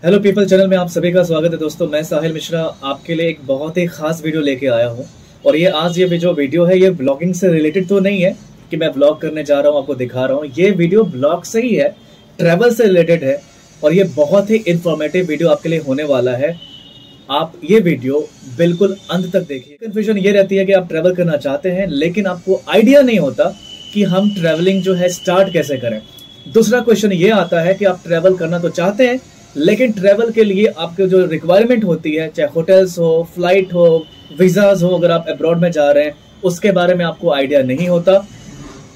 Hello people channel में आप सभी का स्वागत है दोस्तों। मैं साहिल मिश्रा आपके लिए एक बहुत ही खास वीडियो लेके आया हूँ। और ये जो वीडियो है ये ब्लॉगिंग से रिलेटेड तो नहीं है कि मैं ब्लॉग करने जा रहा हूँ आपको दिखा रहा हूँ। ये वीडियो ब्लॉग से ही है, ट्रैवल से रिलेटेड है और ये बहुत ही इंफॉर्मेटिव वीडियो आपके लिए होने वाला है। आप ये वीडियो बिल्कुल अंत तक देखिए। कंफ्यूजन ये रहती है कि आप ट्रैवल करना चाहते हैं लेकिन आपको आइडिया नहीं होता कि हम ट्रैवलिंग जो है स्टार्ट कैसे करें। दूसरा क्वेश्चन ये आता है कि आप ट्रैवल करना तो चाहते हैं लेकिन ट्रैवल के लिए आपके जो रिक्वायरमेंट होती है, चाहे होटल्स हो, फ्लाइट हो, वीजाज हो, अगर आप अब्रॉड में जा रहे हैं उसके बारे में आपको आइडिया नहीं होता।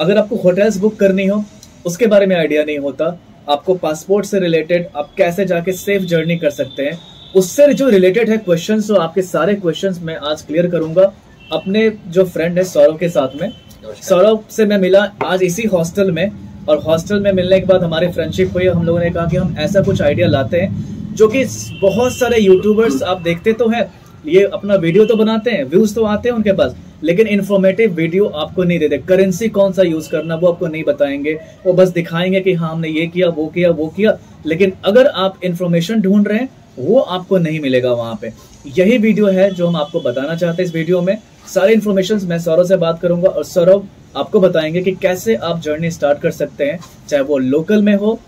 अगर आपको होटल्स बुक करनी हो उसके बारे में आइडिया नहीं होता। आपको पासपोर्ट से रिलेटेड आप कैसे जाके सेफ जर्नी कर सकते हैं उससे जो रिलेटेड है क्वेश्चंस, तो आपके सारे क्वेश्चंस मैं आज क्लियर करूंगा अपने जो फ्रेंड है सौरभ के साथ में। सौरभ से मैं मिला आज इसी हॉस्टल में और हॉस्टल में मिलने के बाद हमारी फ्रेंडशिप हुई। हम लोगों ने कहा कि हम ऐसा कुछ आइडिया लाते हैं जो कि बहुत सारे यूट्यूबर्स आप देखते तो हैं, ये अपना वीडियो तो बनाते हैं, व्यूज तो आते हैं उनके पास, लेकिन इन्फॉर्मेटिव वीडियो आपको नहीं देते। करेंसी कौन सा यूज करना वो आपको नहीं बताएंगे, वो बस दिखाएंगे कि हाँ हमने ये किया वो किया वो किया, लेकिन अगर आप इंफॉर्मेशन ढूंढ रहे हैं वो आपको नहीं मिलेगा वहां पे। यही वीडियो है जो हम आपको बताना चाहते हैं। इस वीडियो में सारे इन्फॉर्मेशन मैं सौरभ से बात करूंगा और सौरभ आपको बताएंगे कि कैसे आप जर्नी स्टार्ट कर सकते हैं, चाहे वो लोकल में हो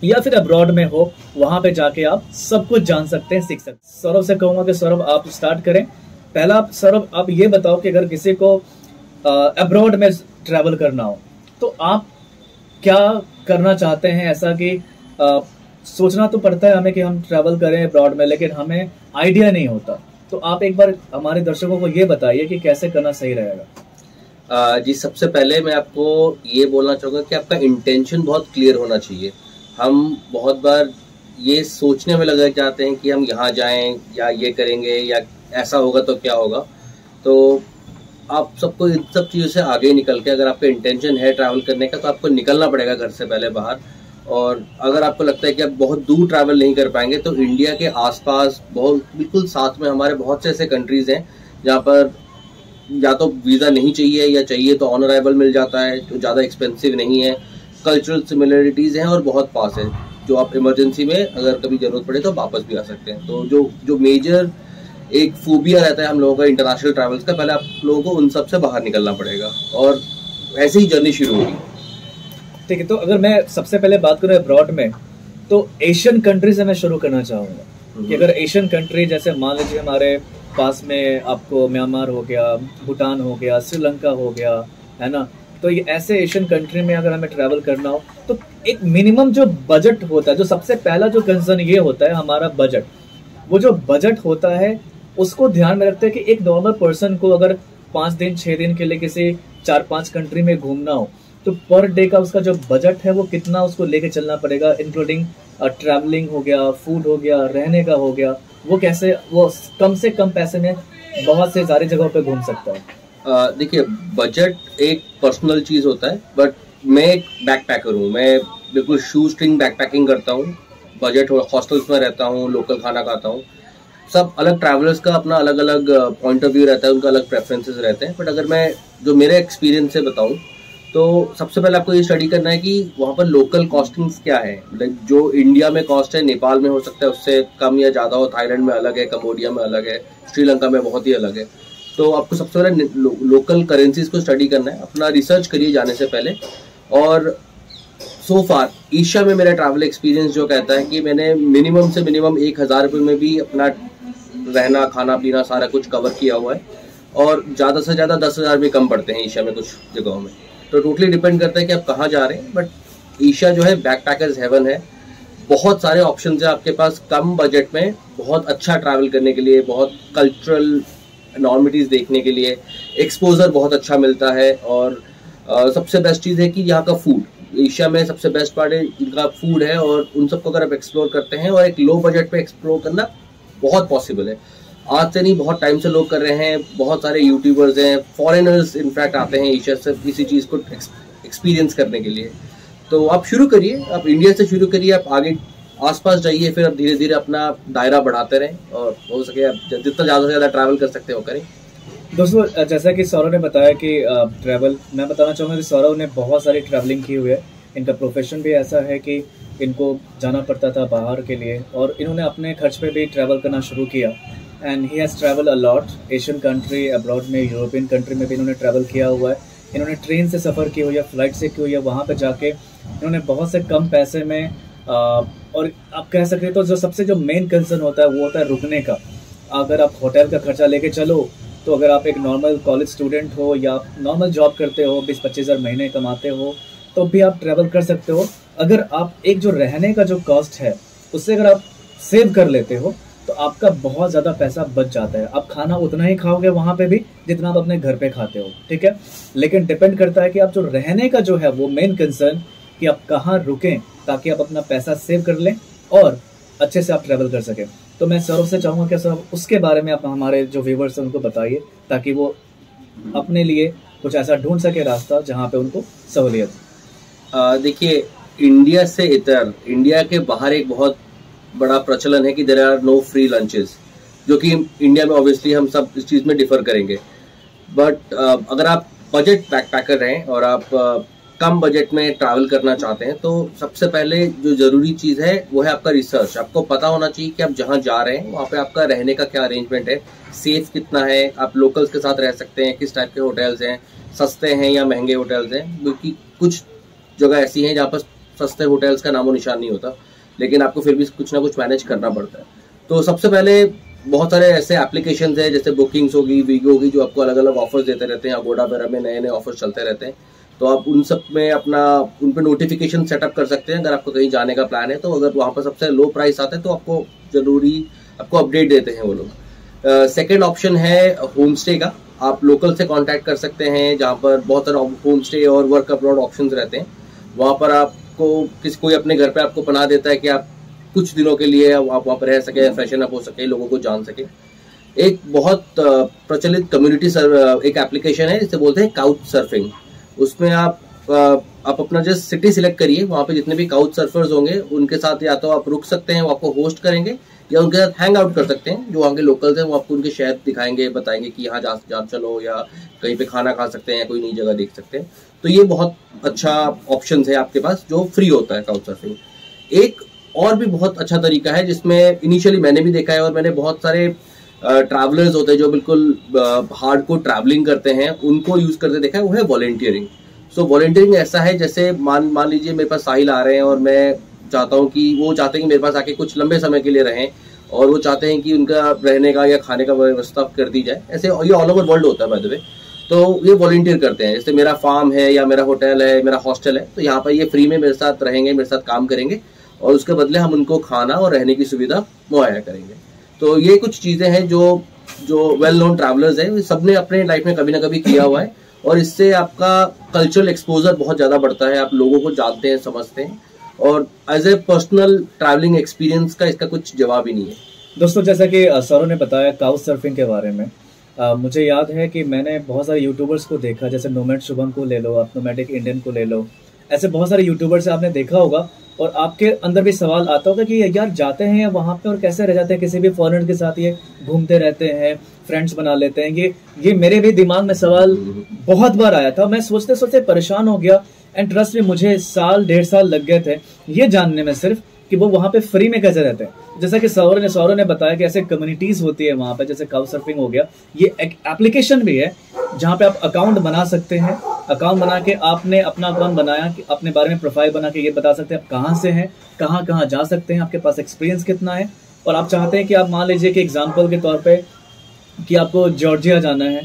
या फिर अब्रॉड में हो। वहां पे जाके आप सब कुछ जान सकते हैं, सीख सकते हैं। सौरभ से कहूंगा कि सौरभ आप स्टार्ट करें। पहला सौरभ आप ये बताओ कि अगर किसी को अब्रॉड में ट्रैवल करना हो तो आप क्या करना चाहते हैं। ऐसा कि सोचना तो पड़ता है हमें कि हम ट्रैवल करें अब्रॉड में, लेकिन हमें आइडिया नहीं होता। तो आप एक बार हमारे दर्शकों को ये बताइए कि कैसे करना सही रहेगा। जी, सबसे पहले मैं आपको ये बोलना चाहूँगा कि आपका इंटेंशन बहुत क्लियर होना चाहिए। हम बहुत बार ये सोचने में लग जाते हैं कि हम यहाँ जाएं या ये करेंगे या ऐसा होगा तो क्या होगा। तो आप सबको इन सब चीज़ों से आगे निकल के, अगर आपका इंटेंशन है ट्रैवल करने का तो आपको निकलना पड़ेगा घर से पहले बाहर। और अगर आपको लगता है कि आप बहुत दूर ट्रैवल नहीं कर पाएंगे तो इंडिया के आसपास बहुत बिल्कुल साथ में हमारे बहुत से ऐसे कंट्रीज़ हैं जहाँ पर या तो वीज़ा नहीं चाहिए या चाहिए तो ऑन अराइवल मिल जाता है, जो ज़्यादा एक्सपेंसिव नहीं है। कल्चरल सिमिलरिटीज़ हैं और बहुत पास है, जो आप इमरजेंसी में अगर कभी ज़रूरत पड़े तो वापस भी आ सकते हैं। तो जो मेजर एक फोबिया रहता है हम लोगों का इंटरनेशनल ट्रैवल्स का, पहले आप लोगों को उन सब से बाहर निकलना पड़ेगा और ऐसे ही जर्नी शुरू होगी। ठीक है, तो अगर मैं सबसे पहले बात करूँ अब्रॉड में तो एशियन कंट्री से मैं शुरू करना चाहूँगा कि अगर एशियन कंट्री जैसे मान लीजिए हमारे पास में आपको म्यांमार हो गया, भूटान हो गया, श्रीलंका हो गया, है ना। तो ये ऐसे एशियन कंट्री में अगर हमें ट्रैवल करना हो तो एक मिनिमम जो बजट होता है, जो सबसे पहला जो कंसर्न ये होता है हमारा बजट। वो जो बजट होता है उसको ध्यान में रखते हैं कि एक नॉर्मल पर्सन को अगर 5 दिन 6 दिन के लिए किसी 4-5 कंट्री में घूमना हो तो पर डे का उसका जो बजट है वो कितना उसको लेके चलना पड़ेगा, इंक्लूडिंग ट्रैवलिंग हो गया, फूड हो गया, रहने का हो गया। वो कैसे वो कम से कम पैसे में बहुत से सारी जगहों पे घूम सकता है। देखिए, बजट एक पर्सनल चीज़ होता है, बट मैं एक बैकपैकर हूँ। मैं बिल्कुल शू स्ट्रिंग बैकपैकिंग करता हूँ, बजट हॉस्टल्स में रहता हूँ, लोकल खाना खाता हूँ। सब अलग ट्रैवलर्स का अपना अलग अलग पॉइंट ऑफ व्यू रहता है, उनका अलग प्रेफरेंसेस रहते हैं। बट अगर मैं जो मेरे एक्सपीरियंस से बताऊँ तो सबसे पहले आपको ये स्टडी करना है कि वहाँ पर लोकल कॉस्टिंग्स क्या है। लाइक जो इंडिया में कॉस्ट है नेपाल में हो सकता है उससे कम या ज़्यादा हो, थाईलैंड में अलग है, कंबोडिया में अलग है, श्रीलंका में बहुत ही अलग है। तो आपको सबसे पहले लोकल करेंसीज को स्टडी करना है, अपना रिसर्च करिए जाने से पहले। और सो फार एशिया में मेरा ट्रैवल एक्सपीरियंस जो कहता है कि मैंने मिनिमम से मिनिमम 1000 रुपये में भी अपना रहना खाना पीना सारा कुछ कवर किया हुआ है और ज़्यादा से ज़्यादा 10,000 भी कम पड़ते हैं एशिया में कुछ जगहों में। तो टोटली डिपेंड करता है कि आप कहाँ जा रहे हैं। बट एशिया जो है बैकपैकर्स हेवन है, बहुत सारे ऑप्शंस हैं आपके पास कम बजट में बहुत अच्छा ट्रैवल करने के लिए, बहुत कल्चरल नॉर्मिटीज़ देखने के लिए, एक्सपोजर बहुत अच्छा मिलता है। और सबसे बेस्ट चीज़ है कि यहाँ का फूड, एशिया में सबसे बेस्ट पार्ट है इनका फूड है और उन सबको अगर आप एक्सप्लोर करते हैं और एक लो बजट पे एक्सप्लोर करना बहुत पॉसिबल है। आज से नहीं, बहुत टाइम से लोग कर रहे हैं, बहुत सारे यूट्यूबर्स हैं, फॉरेनर्स इनफैक्ट आते हैं एशिया से किसी चीज़ को एक्सपीरियंस करने के लिए। तो आप शुरू करिए, आप इंडिया से शुरू करिए, आप आगे आसपास जाइए, फिर आप धीरे धीरे अपना दायरा बढ़ाते रहें और हो सके आप जितना ज़्यादा से ज़्यादा ट्रैवल कर सकते हो करें। दोस्तों जैसा कि सौरभ ने बताया कि ट्रैवल, मैं बताना चाहूँगा कि सौरभ ने बहुत सारी ट्रैवलिंग की हुई है। इनका प्रोफेशन भी ऐसा है कि इनको जाना पड़ता था बाहर के लिए, और इन्होंने अपने खर्च पे भी ट्रैवल करना शुरू किया। And he has travel a lot, Asian country, abroad में, यूरोपियन कंट्री में भी इन्होंने ट्रैवल किया हुआ है। इन्होंने ट्रेन से सफ़र किया हुआ है, फ्लाइट से किया हुआ है। वहाँ पे जाके इन्होंने बहुत से कम पैसे में और आप कह सकते तो जो सबसे जो मेन कंसर्न होता है वो होता है रुकने का। अगर आप होटल का खर्चा लेके चलो तो अगर आप एक नॉर्मल कॉलेज स्टूडेंट हो या नॉर्मल जॉब करते हो, 20-25 हज़ार महीने कमाते हो, तो भी आप ट्रैवल कर सकते हो। अगर आप एक जो रहने का जो कॉस्ट है उससे अगर आप सेव कर लेते हो तो आपका बहुत ज़्यादा पैसा बच जाता है। आप खाना उतना ही खाओगे वहाँ पे भी जितना आप अपने घर पे खाते हो, ठीक है। लेकिन डिपेंड करता है कि आप जो रहने का जो है वो मेन कंसर्न कि आप कहाँ रुकें ताकि आप अपना पैसा सेव कर लें और अच्छे से आप ट्रैवल कर सकें। तो मैं सौरभ से चाहूँगा कि सर उसके बारे में आप हमारे जो व्यूवर्स हैं उनको बताइए ताकि वो अपने लिए कुछ ऐसा ढूंढ सके रास्ता जहाँ पे उनको सहूलियत। देखिए, इंडिया से इतर इंडिया के बाहर एक बहुत बड़ा प्रचलन है कि there are no free lunches, जो कि इंडिया में ऑब्वियसली हम सब इस चीज़ में डिफर करेंगे। बट अगर आप बजट बैकपैकर हैं और आप कम बजट में ट्रैवल करना चाहते हैं तो सबसे पहले जो ज़रूरी चीज़ है वो है आपका रिसर्च। आपको पता होना चाहिए कि आप जहाँ जा रहे हैं वहाँ पे आपका रहने का क्या अरेंजमेंट है, सेफ कितना है, आप लोकल्स के साथ रह सकते हैं, किस टाइप के होटल्स हैं, सस्ते हैं या महंगे होटल्स हैं। क्योंकि कुछ जगह ऐसी हैं जहाँ पर सस्ते होटल्स का नामो निशान नहीं होता, लेकिन आपको फिर भी कुछ ना कुछ मैनेज करना पड़ता है। तो सबसे पहले बहुत सारे ऐसे एप्लीकेशंस हैं जैसे बुकिंग्स होगी, वीगो होगी, जो आपको अलग अलग ऑफर्स देते रहते हैं। अगोडा वगैरह में नए नए ऑफर्स चलते रहते हैं, तो आप उन सब में अपना उन पर नोटिफिकेशन सेटअप कर सकते हैं। अगर आपको कहीं जाने का प्लान है तो अगर वहाँ पर सबसे लो प्राइस आता है तो आपको अपडेट देते हैं वो लोग। सेकेंड ऑप्शन है होम स्टे का। आप लोकल से कांटेक्ट कर सकते हैं जहाँ पर बहुत सारे होम स्टे और वर्क अब्रॉड ऑप्शंस रहते हैं। वहाँ पर आपको कोई अपने घर पे आपको पनाह देता है कि आप कुछ दिनों के लिए आप वहाँ पर रह सके, फ्रेशन अप हो सके, लोगों को जान सके। एक बहुत प्रचलित कम्युनिटी एक एप्लीकेशन है जिसे बोलते हैं काउच सर्फिंग। उसमें आप अपना जस्ट सिटी सिलेक्ट करिए, वहाँ पे जितने भी काउच सर्फर्स होंगे उनके साथ या तो आप रुक सकते हैं, वो आपको होस्ट करेंगे, या उनके साथ हैंग आउट कर सकते हैं। जो वहाँ के लोकल्स हैं वो आपको उनके शहर दिखाएंगे, बताएंगे कि यहाँ जा चलो, या कहीं पे खाना खा सकते हैं या कोई नई जगह देख सकते हैं। तो ये बहुत अच्छा ऑप्शन है आपके पास जो फ्री होता है काउच सर्फिंग। एक और भी बहुत अच्छा तरीका है जिसमें इनिशियली मैंने भी देखा है और मैंने बहुत सारे ट्रैवलर्स होते हैं जो बिल्कुल हार्डकोर ट्रैवलिंग करते हैं उनको यूज करते देखा है, वो है वॉलंटियरिंग। सो वॉलंटियरिंग ऐसा है जैसे मान लीजिए मेरे पास साहिल आ रहे हैं और मैं चाहता हूँ कि वो चाहते हैं कि मेरे पास आके कुछ लंबे समय के लिए रहें, और वो चाहते हैं कि उनका रहने का या खाने का व्यवस्था कर दी जाए। ऐसे ये ऑल ओवर वर्ल्ड होता है बाय द वे। तो ये वॉलंटियर करते हैं, जैसे मेरा फार्म है या मेरा होटल है, मेरा हॉस्टल है, तो यहाँ पर ये फ्री में मेरे साथ रहेंगे, मेरे साथ काम करेंगे, और उसके बदले हम उनको खाना और रहने की सुविधा मुहैया करेंगे। तो ये कुछ चीज़ें हैं जो वेल नोन ट्रैवलर्स हैं सबने अपने लाइफ में कभी ना कभी किया हुआ है, और इससे आपका कल्चरल एक्सपोजर बहुत ज़्यादा बढ़ता है। आप लोगों को जानते हैं, समझते हैं, और as a personal travelling experience का इसका कुछ जवाब ही नहीं है। दोस्तों, जैसा कि सौरभ ने बताया काउच सर्फिंग के बारे में, मुझे याद है कि मैंने बहुत सारे यूट्यूबर्स को देखा, जैसे नोमैड शुभम को ले लो, आप नोमैडिक इंडियन को ले लो, ऐसे बहुत सारे यूट्यूबर्स आपने देखा होगा, और आपके अंदर भी सवाल आता होगा कि यार जाते हैं वहाँ पे और कैसे रह जाते हैं, किसी भी फॉरेनर के साथ ये घूमते रहते हैं, फ्रेंड्स बना लेते हैं। ये मेरे भी दिमाग में सवाल बहुत बार आया था। मैं सोचते सोचते परेशान हो गया, एंड ट्रस्ट में मुझे 1.5 साल लग गए थे ये जानने में सिर्फ कि वो वहाँ पे फ्री में कैसे रहते हैं। जैसा कि सौरभ ने बताया कि ऐसे कम्युनिटीज होती है वहाँ पे, जैसे काउच सर्फिंग हो गया, ये एक एप्लीकेशन भी है जहाँ पे आप अकाउंट बना सकते हैं। अकाउंट बना के आपने अपना अकाउंट बनाया कि अपने बारे में प्रोफाइल बना के ये बता सकते हैं आप कहाँ से हैं, कहाँ कहाँ जा सकते हैं, आपके पास एक्सपीरियंस कितना है, और आप चाहते हैं कि आप मान लीजिए कि एग्जाम्पल के तौर पे कि आपको जॉर्जिया जाना है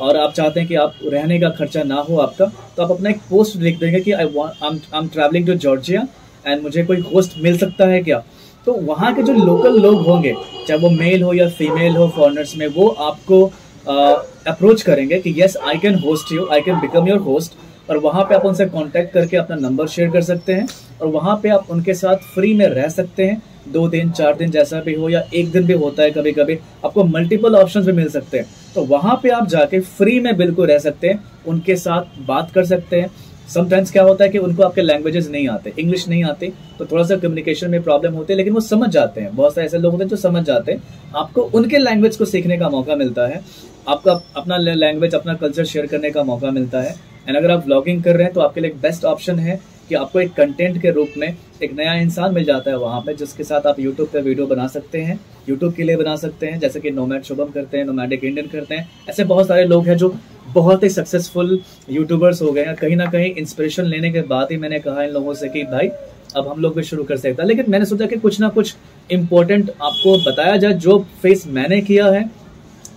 और आप चाहते हैं कि आप रहने का खर्चा ना हो आपका, तो आप अपना एक पोस्ट लिख देंगे कि I am travelling to Georgia and मुझे कोई होस्ट मिल सकता है क्या। तो वहाँ के जो लोकल लोग होंगे, चाहे वो मेल हो या फीमेल हो फॉरेनर्स में, वो आपको अप्रोच करेंगे कि yes I can host you, I can become your host, और वहाँ पे आप उनसे कांटेक्ट करके अपना नंबर शेयर कर सकते हैं, और वहाँ पे आप उनके साथ फ्री में रह सकते हैं। 2 दिन 4 दिन जैसा भी हो, या 1 दिन भी होता है कभी कभी, आपको मल्टीपल ऑप्शंस भी मिल सकते हैं। तो वहाँ पे आप जाके फ्री में बिल्कुल रह सकते हैं, उनके साथ बात कर सकते हैं। समटाइम्स क्या होता है कि उनको आपके लैंग्वेजेस नहीं आते, इंग्लिश नहीं आती, तो थोड़ा सा कम्युनिकेशन में प्रॉब्लम होती है, लेकिन वो समझ जाते हैं। बहुत सारे ऐसे लोग होते हैं जो समझ जाते हैं, आपको उनके लैंग्वेज को सीखने का मौका मिलता है, आपका अपना लैंग्वेज, अपना कल्चर शेयर करने का मौका मिलता है। एंड अगर आप व्लॉगिंग कर रहे हैं तो आपके लिए एक बेस्ट ऑप्शन है कि आपको एक कंटेंट के रूप में एक नया इंसान मिल जाता है वहाँ पे, जिसके साथ आप यूट्यूब पे वीडियो बना सकते हैं, यूट्यूब के लिए बना सकते हैं, जैसे कि नोमैड शुभम करते हैं, नोमैडिक इंडियन करते हैं। ऐसे बहुत सारे लोग हैं जो बहुत ही सक्सेसफुल यूट्यूबर्स हो गए हैं। कहीं ना कहीं इंस्पिरेशन लेने के बाद ही मैंने कहा इन लोगों से कि भाई अब हम लोग भी शुरू कर सकते हैं। लेकिन मैंने सोचा कि कुछ ना कुछ इम्पोर्टेंट आपको बताया जाए। जो फेस मैंने किया है,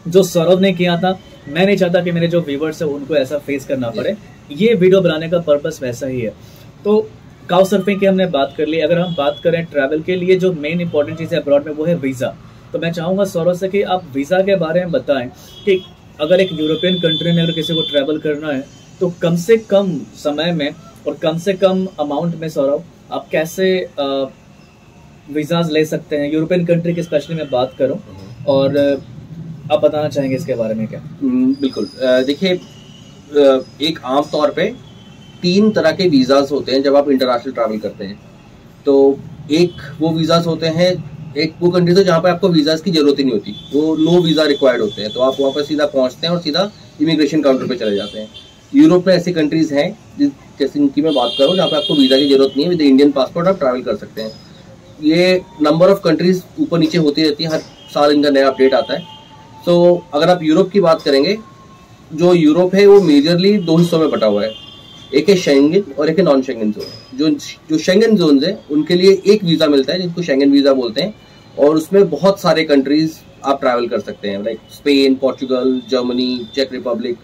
जो सौरभ ने किया था, मैं नहीं चाहता कि मेरे जो व्यूवर्स है उनको ऐसा फेस करना पड़े। ये वीडियो बनाने का पर्पस वैसा ही है। तो काउ सर्फिंग की हमने बात कर ली। अगर हम बात करें ट्रैवल के लिए जो मेन इंपॉर्टेंट चीज़ है अब्रॉड में, वो है वीज़ा। तो मैं चाहूँगा सौरभ से कि आप वीज़ा के बारे में बताएं कि अगर एक यूरोपियन कंट्री में अगर किसी को ट्रैवल करना है तो कम से कम समय में और कम से कम अमाउंट में सौरभ आप कैसे वीज़ाज ले सकते हैं, यूरोपियन कंट्री की स्पेशली मैं बात करूँ, और आप बताना चाहेंगे इसके बारे में क्या? बिल्कुल। देखिए, एक आम तौर पे 3 तरह के वीज़ाज होते हैं जब आप इंटरनेशनल ट्रैवल करते हैं। तो एक वो वीज़ाज होते हैं, एक वो कंट्रीज है जहाँ पे आपको वीज़ाज की जरूरत ही नहीं होती, वो नो वीज़ा रिक्वायर्ड होते हैं। तो आप वहाँ पर सीधा पहुँचते हैं और सीधा इमिग्रेशन काउंटर पे चले जाते हैं। यूरोप में ऐसी कंट्रीज हैं जैसे इनकी मैं बात करूँ जहाँ पे आपको वीज़ा की जरूरत नहीं है, विद इंडियन पासपोर्ट आप ट्रैवल कर सकते हैं। ये नंबर ऑफ कंट्रीज ऊपर नीचे होती रहती है, हर साल इनका नया अपडेट आता है। तो अगर आप यूरोप की बात करेंगे, जो यूरोप है वो मेजरली 2 हिस्सों में बटा हुआ है। एक है शेंगन और एक है नॉन शेंगन जोन। जो शेंगन जोन है उनके लिए एक वीज़ा मिलता है जिसको शेंगन वीज़ा बोलते हैं, और उसमें बहुत सारे कंट्रीज आप ट्रैवल कर सकते हैं, लाइक स्पेन, पोर्चुगल, जर्मनी, चेक रिपब्लिक,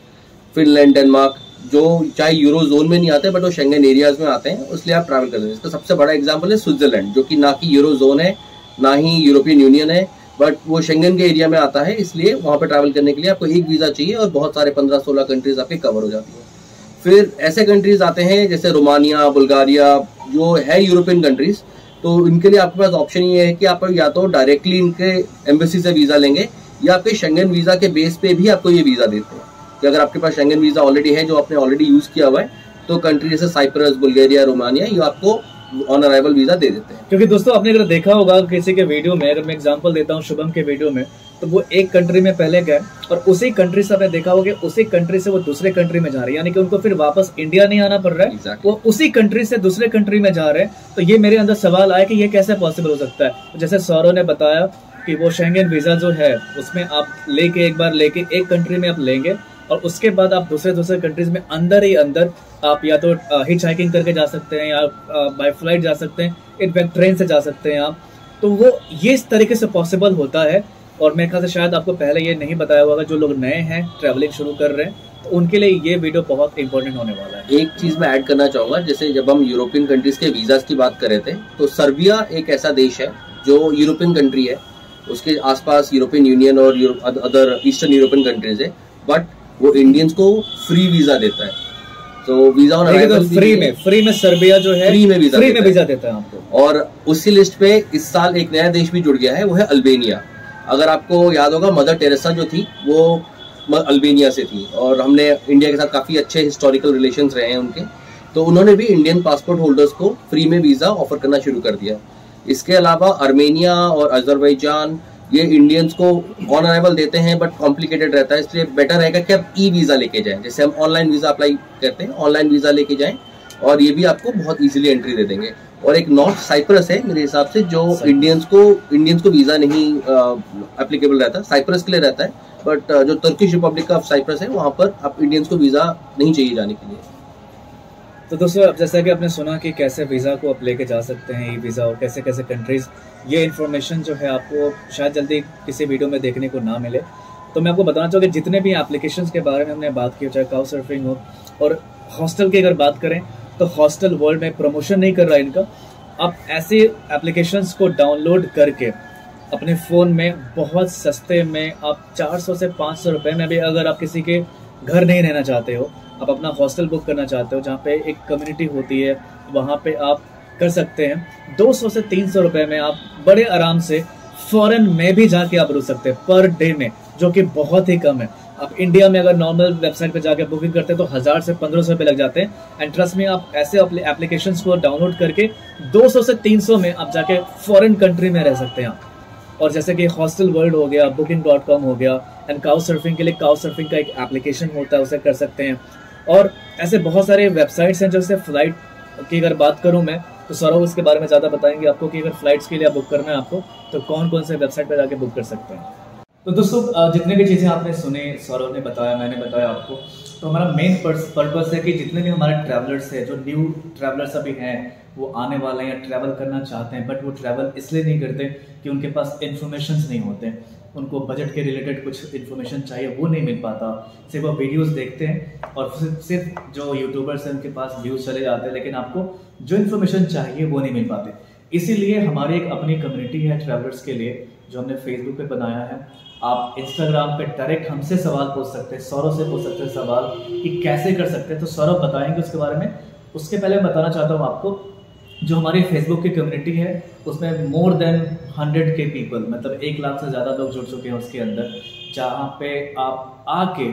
फिनलैंड, डेनमार्क, जो चाहे यूरो जोन में नहीं आते बट वो शेंगन एरियाज में आते हैं, इसलिए आप ट्रैवल कर सकते हैं। इसका सबसे बड़ा एग्जाम्पल है स्विट्जरलैंड, जो कि ना कि यूरो जोन है ना ही यूरोपियन यूनियन है, बट वो शेंगन के एरिया में आता है, इसलिए वहाँ पे ट्रैवल करने के लिए आपको एक वीज़ा चाहिए और बहुत सारे 15-16 कंट्रीज आपके कवर हो जाती हैं। फिर ऐसे कंट्रीज आते हैं जैसे रोमानिया, बुल्गारिया, जो है यूरोपियन कंट्रीज। तो इनके लिए आपके पास ऑप्शन ये है कि आप या तो डायरेक्टली इनके एम्बेसी से वीज़ा लेंगे, या आपके शेंगन वीज़ा के बेस पे भी आपको ये वीज़ा देते हैं कि अगर आपके पास शेंगन वीज़ा ऑलरेडी है, जो आपने ऑलरेडी यूज़ किया हुआ है, तो कंट्री जैसे साइप्रस, बुल्गारिया, रोमानिया, ये आपको ऑन अराइवल वीज़ा दे देते हैं। क्योंकि दोस्तों आपने अगर देखा होगा किसी के वीडियो में, अगर मैं एग्जांपल देता हूँ शुभम के वीडियो में, तो वो एक कंट्री में पहले गए और उसी कंट्री से आपने देखा होगा उसी कंट्री से वो दूसरे कंट्री में जा रहे हैं, यानी कि उनको फिर वापस इंडिया नहीं आना पड़ रहा है। Exactly. वो उसी कंट्री से दूसरे कंट्री में जा रहे हैं। तो ये मेरे अंदर सवाल आया कि ये कैसे पॉसिबल हो सकता है। जैसे सौरभ ने बताया कि वो शेंगन वीजा जो है उसमें आप लेके एक बार लेके एक कंट्री में आप लेंगे और उसके बाद आप दूसरे कंट्रीज में अंदर ही अंदर आप या तो हिच हाइकिंग करके जा सकते हैं या बाय फ्लाइट जा सकते हैं, इनफैक्ट ट्रेन से जा सकते हैं आप। तो वो ये इस तरीके से पॉसिबल होता है। और मेरे ख्याल से शायद आपको पहले ये नहीं बताया होगा, जो लोग नए हैं ट्रैवलिंग शुरू कर रहे हैं, तो उनके लिए ये वीडियो बहुत इंपॉर्टेंट होने वाला है। एक चीज मैं ऐड करना चाहूंगा, जैसे जब हम यूरोपियन कंट्रीज के वीजास की बात कर रहे थे, तो सर्बिया एक ऐसा देश है जो यूरोपियन कंट्री है, उसके आसपास यूरोपियन यूनियन और अदर ईस्टर्न यूरोपियन कंट्रीज है, बट वो इंडियंस को फ्री वीजा देता है। तो वीजा ऑन अराइवल फ्री में सर्बिया जो है फ्री में वीजा देता है आपको। और उसी लिस्ट पे इस साल एक नया देश भी जुड़ गया है, वो है अल्बेनिया। अगर आपको याद होगा, मदर टेरेसा जो थी वो अल्बेनिया से थी और हमने इंडिया के साथ काफी अच्छे हिस्टोरिकल रिलेशंस रहे हैं उनके, तो उन्होंने भी इंडियन पासपोर्ट होल्डर्स को फ्री में वीजा ऑफर करना शुरू कर दिया। इसके अलावा अर्मेनिया और अजरबैजान ये इंडियंस को ऑन अराइवल देते हैं, बट कॉम्प्लिकेटेड रहता है, इसलिए बेटर रहेगा कि आप ई वीजा लेके जाएं। जैसे हम ऑनलाइन वीजा अप्लाई करते हैं, ऑनलाइन वीजा लेके जाएं और ये भी आपको बहुत इजीली एंट्री दे देंगे। और एक नॉर्थ साइप्रस है मेरे हिसाब से, जो इंडियंस को वीजा नहीं एप्लीकेबल रहता, साइप्रस के लिए रहता है, बट जो तुर्किश रिपब्लिक का साइप्रस है वहां पर आप इंडियंस को वीजा नहीं चाहिए जाने के लिए। तो दोस्तों, जैसा कि आपने सुना कि कैसे वीज़ा को आप लेके जा सकते हैं, ई वीज़ा, और कैसे कैसे कंट्रीज़, ये इन्फॉर्मेशन जो है आपको शायद जल्दी किसी वीडियो में देखने को ना मिले। तो मैं आपको बताना चाहूँगा कि जितने भी एप्लीकेशंस के बारे में हमने बात की, चाहे काउ सर्फिंग हो और हॉस्टल की अगर बात करें, तो हॉस्टल वर्ल्ड में प्रमोशन नहीं कर रहा है इनका। आप ऐसे एप्लीकेशंस को डाउनलोड करके अपने फ़ोन में बहुत सस्ते में आप 400 से 500 रुपये में भी, अगर आप किसी के घर नहीं रहना चाहते हो, आप अपना हॉस्टल बुक करना चाहते हो जहाँ पे एक कम्युनिटी होती है, वहाँ पे आप कर सकते हैं। 200 से 300 रुपये में आप बड़े आराम से फॉरेन में भी जाके आप रुक सकते हैं पर डे में, जो कि बहुत ही कम है। आप इंडिया में अगर नॉर्मल वेबसाइट पे जाके बुकिंग करते हैं तो 1000 से 1500 रुपये लग जाते हैं। एंड ट्रस्ट में आप ऐसे एप्लीकेशंस को डाउनलोड करके 200 से 300 में आप जाके फॉरेन कंट्री में रह सकते हैं। और जैसे कि हॉस्टल वर्ल्ड हो गया, booking.com हो गया, एंड काउ सर्फिंग के लिए काउ सर्फिंग का एक एप्लीकेशन होता है, उसे कर सकते हैं। और ऐसे बहुत सारे वेबसाइट्स हैं जैसे फ्लाइट की अगर बात करूं मैं, तो सौरभ उसके बारे में ज़्यादा बताएंगे आपको कि अगर फ्लाइट्स के लिए बुक करना है आपको, तो कौन कौन से वेबसाइट पर जाके बुक कर सकते हैं। तो दोस्तों जितने भी चीज़ें आपने सुने, सौरभ ने बताया, मैंने बताया आपको, तो हमारा मेन पर्पस है कि जितने भी हमारे ट्रैवलर्स हैं, जो न्यू ट्रैवलर्स अभी हैं, वो आने वाले हैं या ट्रैवल करना चाहते हैं, बट वो ट्रैवल इसलिए नहीं करते कि उनके पास इन्फॉर्मेशन नहीं होते, उनको बजट के रिलेटेड कुछ इन्फॉर्मेशन चाहिए, वो नहीं मिल पाता, सिर्फ वो वीडियोस देखते हैं और सिर्फ जो यूट्यूबर्स हैं उनके पास व्यूज़ चले जाते हैं, लेकिन आपको जो इन्फॉर्मेशन चाहिए वो नहीं मिल पाते। इसीलिए हमारी एक अपनी कम्युनिटी है ट्रैवलर्स के लिए, जो हमने फेसबुक पे बनाया है। आप इंस्टाग्राम पे डायरेक्ट हमसे सवाल पूछ सकते हैं, सौरभ से पूछ सकते हैं सवाल कि कैसे कर सकते हैं, तो सौरभ बताएंगे उसके बारे में। उसके पहले मैं बताना चाहता हूँ आपको, जो हमारी फेसबुक की कम्युनिटी है उसमें मोर देन 100 के पीपल, मतलब 1 लाख से ज़्यादा लोग जुड़ चुके हैं उसके अंदर, जहाँ पे आप आके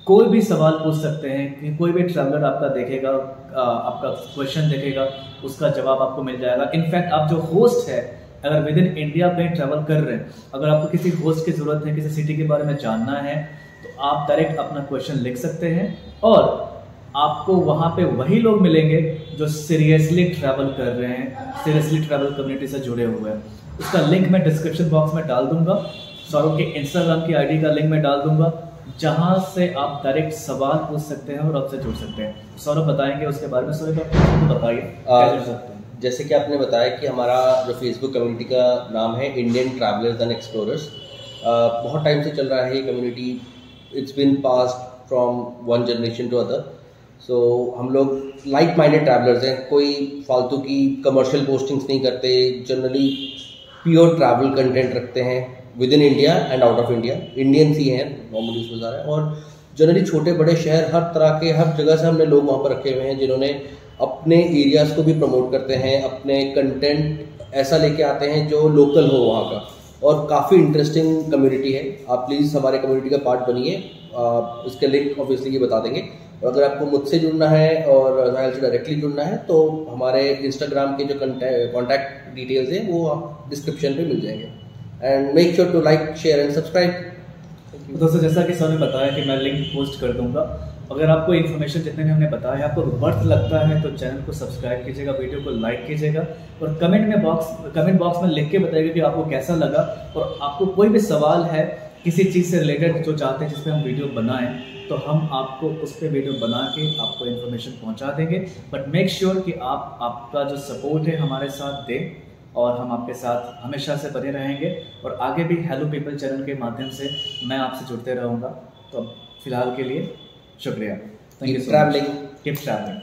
कोई भी सवाल पूछ सकते हैं कि कोई भी ट्रैवलर आपका देखेगा, आपका क्वेश्चन देखेगा, उसका जवाब आपको मिल जाएगा। इनफैक्ट आप जो होस्ट है, अगर विद इन इंडिया कहीं ट्रैवल कर रहे हैं, अगर आपको किसी होस्ट की ज़रूरत है, किसी सिटी के बारे में जानना है, तो आप डायरेक्ट अपना क्वेश्चन लिख सकते हैं और आपको वहाँ पे वही लोग मिलेंगे जो सीरियसली ट्रैवल कर रहे हैं, सीरियसली ट्रैवल कम्युनिटी से जुड़े हुए हैं। उसका लिंक मैं डिस्क्रिप्शन बॉक्स में डाल दूंगा, सौरभ के इंस्टाग्राम की आईडी का लिंक मैं डाल दूंगा, जहाँ से आप डायरेक्ट सवाल पूछ सकते हैं और आपसे जुड़ सकते हैं। सौरभ बताएंगे उसके बारे में। सौरभ आप बताइए कैसे जुड़ सकते हैं। जैसे कि आपने बताया कि हमारा जो फेसबुक कम्युनिटी का नाम है इंडियन ट्रैवलर्स एंड एक्सप्लोरर्स, बहुत टाइम से चल रहा है ये community. It's been passed from one generation to other. So हम लोग लाइक माइंडेड ट्रैवलर्स हैं, कोई फालतू की कमर्शियल पोस्टिंग्स नहीं करते, जनरली प्योर ट्रैवल कंटेंट रखते हैं within India and out of India. Indians ही हैं नॉर्मली उसमें सारे, और जनरली छोटे बड़े शहर, हर तरह के, हर जगह से हमने लोग वहाँ पर रखे हुए हैं जिन्होंने अपने एरियाज़ को भी प्रमोट करते हैं, अपने कंटेंट ऐसा लेके आते हैं जो लोकल हो वहाँ का, और काफ़ी इंटरेस्टिंग कम्युनिटी है। आप प्लीज़ हमारे कम्युनिटी का पार्ट बनिए। इसके लिंक ऑब्वियसली ये बता देंगे। और अगर आपको मुझसे जुड़ना है और साहिल से डायरेक्टली जुड़ना है, तो हमारे इंस्टाग्राम के जो कॉन्टैक्ट डिटेल्स हैं वो आप डिस्क्रिप्शन पे मिल जाएंगे। And make sure to like, share and subscribe. दोस्तों जैसा कि सर ने बताया कि मैं लिंक पोस्ट कर दूंगा। अगर आपको इन्फॉर्मेशन जितने भी हमने बताया आपको वर्थ लगता है, तो चैनल को सब्सक्राइब कीजिएगा, वीडियो को लाइक कीजिएगा और कमेंट बॉक्स में लिख के बताइएगा कि आपको कैसा लगा। और आपको कोई भी सवाल है किसी चीज़ से रिलेटेड जो चाहते हैं जिस पे हम वीडियो बनाएं, तो हम आपको उस पर वीडियो बना के आपको इन्फॉर्मेशन पहुंचा देंगे। बट मेक श्योर कि आपका जो सपोर्ट है हमारे साथ दें, और हम आपके साथ हमेशा से बने रहेंगे। और आगे भी हेलो पीपल चैनल के माध्यम से मैं आपसे जुड़ते रहूँगा। तो फिलहाल के लिए शुक्रिया। Thank you so much. Keep travelling.